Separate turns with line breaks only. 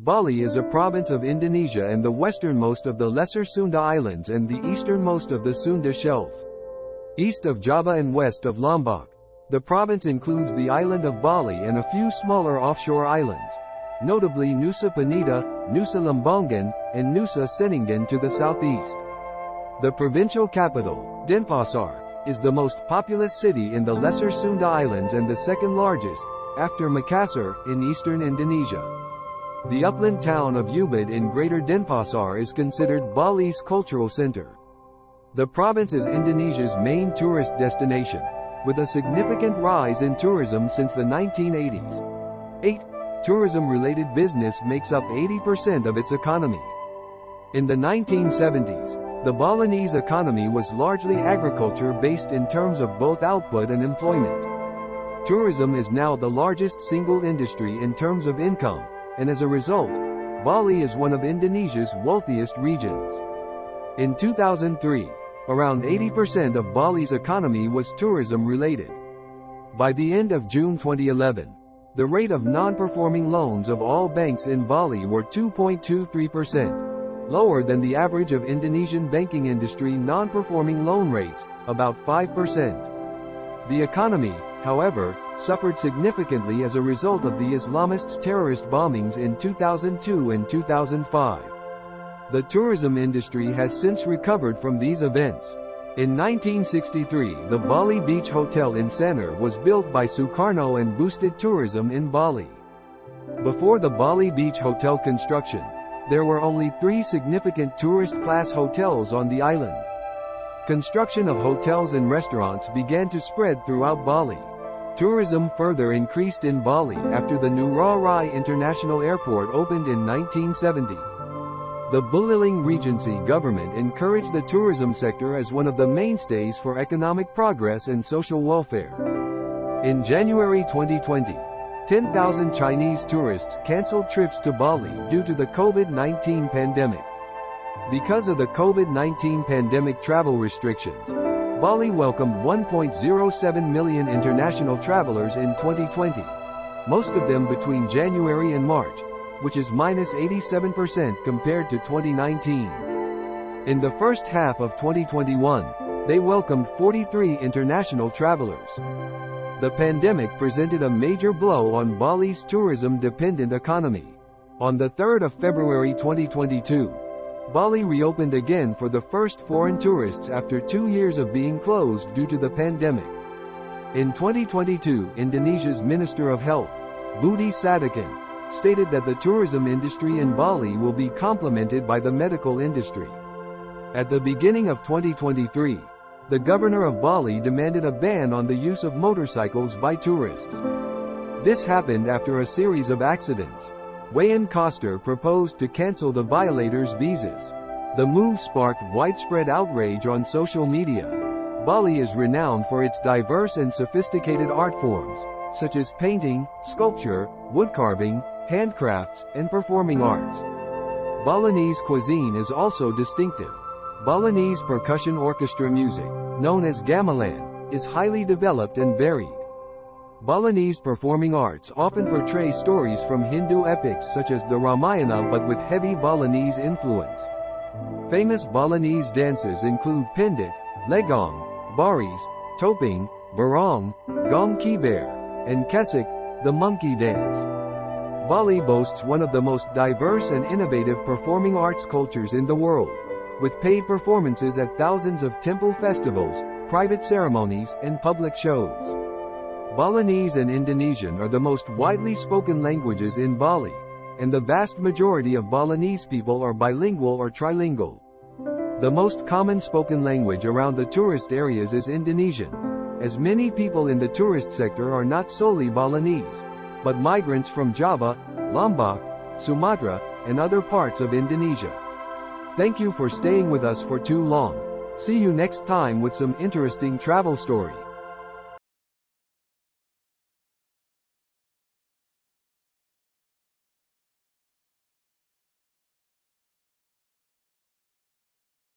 Bali is a province of Indonesia and the westernmost of the Lesser Sunda Islands and the easternmost of the Sunda Shelf. East of Java and west of Lombok. The province includes the island of Bali and a few smaller offshore islands, notably Nusa Penida, Nusa Lembongan, and Nusa Ceningan to the southeast. The provincial capital, Denpasar, is the most populous city in the Lesser Sunda Islands and the second largest, after Makassar, in eastern Indonesia. The upland town of Ubud in Greater Denpasar is considered Bali's cultural center. The province is Indonesia's main tourist destination, with a significant rise in tourism since the 1980s. 8. Tourism-related business makes up 80% of its economy. In the 1970s, the Balinese economy was largely agriculture-based in terms of both output and employment. Tourism is now the largest single industry in terms of income, and as a result, Bali is one of Indonesia's wealthiest regions. In 2003, around 80% of Bali's economy was tourism-related. By the end of June 2011, the rate of non-performing loans of all banks in Bali were 2.23%, lower than the average of Indonesian banking industry non-performing loan rates, about 5%. The economy, however, suffered significantly as a result of the Islamists' terrorist bombings in 2002 and 2005. The tourism industry has since recovered from these events. In 1963, the Bali Beach Hotel in Sanur was built by Sukarno and boosted tourism in Bali. Before the Bali Beach Hotel construction, there were only 3 significant tourist-class hotels on the island. Construction of hotels and restaurants began to spread throughout Bali. Tourism further increased in Bali after the Ngurah Rai International Airport opened in 1970. The Beliling Regency government encouraged the tourism sector as one of the mainstays for economic progress and social welfare. In January 2020, 10,000 Chinese tourists canceled trips to Bali due to the COVID-19 pandemic. Because of the COVID-19 pandemic travel restrictions, Bali welcomed 1.07 million international travelers in 2020, most of them between January and March, which is minus 87% compared to 2019. In the first half of 2021, they welcomed 43 international travelers. The pandemic presented a major blow on Bali's tourism-dependent economy. On the 3rd of February 2022, Bali reopened again for the first foreign tourists after 2 years of being closed due to the pandemic. In 2022, Indonesia's Minister of Health, Budi Sadikin, stated that the tourism industry in Bali will be complemented by the medical industry. At the beginning of 2023, the governor of Bali demanded a ban on the use of motorcycles by tourists. This happened after a series of accidents. Wayan Koster proposed to cancel the violators' visas. The move sparked widespread outrage on social media. Bali is renowned for its diverse and sophisticated art forms, such as painting, sculpture, woodcarving, handcrafts, and performing arts. Balinese cuisine is also distinctive. Balinese percussion orchestra music, known as gamelan, is highly developed and varied. Balinese performing arts often portray stories from Hindu epics such as the Ramayana but with heavy Balinese influence. Famous Balinese dances include Pendek, Legong, Baris, Topeng, Barong, Gong Kiber, and Kesik, the monkey dance. Bali boasts one of the most diverse and innovative performing arts cultures in the world, with paid performances at thousands of temple festivals, private ceremonies, and public shows. Balinese and Indonesian are the most widely spoken languages in Bali, and the vast majority of Balinese people are bilingual or trilingual. The most common spoken language around the tourist areas is Indonesian, as many people in the tourist sector are not solely Balinese, but migrants from Java, Lombok, Sumatra, and other parts of Indonesia. Thank you for staying with us for too long. See you next time with some interesting travel story.